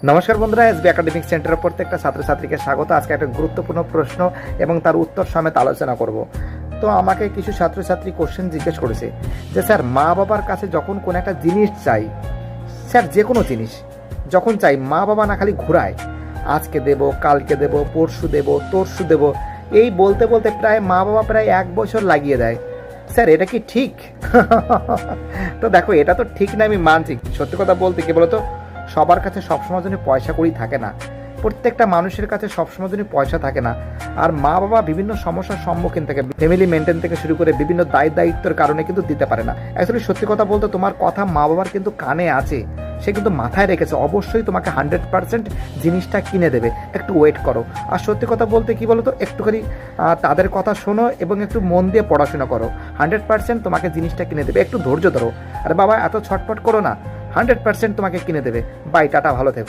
নমস্কার বন্ধুরা, SB academic সেন্টারের প্রত্যেকটা ছাত্রছাত্রীকে স্বাগত। আজকে একটা গুরুত্বপূর্ণ প্রশ্ন এবং তার উত্তর সমেত আলোচনা করব। তো আমাকে কিছু ছাত্রছাত্রী কোশ্চেন জিজ্ঞেস করেছে যে স্যার, মা বাবার কাছে যখন কোনো একটা জিনিস চাই, স্যার যে কোনো জিনিস যখন চাই, মা বাবা না খালি ঘুরায়, আজকে দেব, কালকে দেব, পরশু দেব, তরশু দেব, এই বলতে বলতে মা বাবা প্রায় 1 বছর লাগিয়ে দেয়। স্যার এটা কি ঠিক? তো দেখো, এটা তো ঠিক না, আমি মানছি। সত্যি কথা বলতে কি বলতো, সবার কাছে সবসময় জন্য পয়সা কড়ি থাকে না, প্রত্যেকটা মানুষের কাছে সবসময় জন্য পয়সা থাকে না। আর মা বাবা বিভিন্ন সমস্যার সম্মুখীন থাকে, ফ্যামিলি মেনটেন থেকে শুরু করে বিভিন্ন দায়িত্বের কারণে কিন্তু দিতে পারে না। অ্যাকচুয়ালি সত্যি কথা বলতে, তোমার কথা মা বাবার কিন্তু কানে আছে, সে কিন্তু মাথায় রেখেছে, অবশ্যই তোমাকে 100% জিনিসটা কিনে দেবে। একটু ওয়েট করো। আর সত্যি কথা বলতে কি বলো তো, একটুখানি তাদের কথা শোনো এবং একটু মন দিয়ে পড়াশোনা করো। 100% তোমাকে জিনিসটা কিনে দেবে। একটু ধৈর্য ধরো। আর বাবা, এত ছটফট করো না, 100% তোমাকে কিনে দেবে। বাই, টাটা, ভালো থেকো।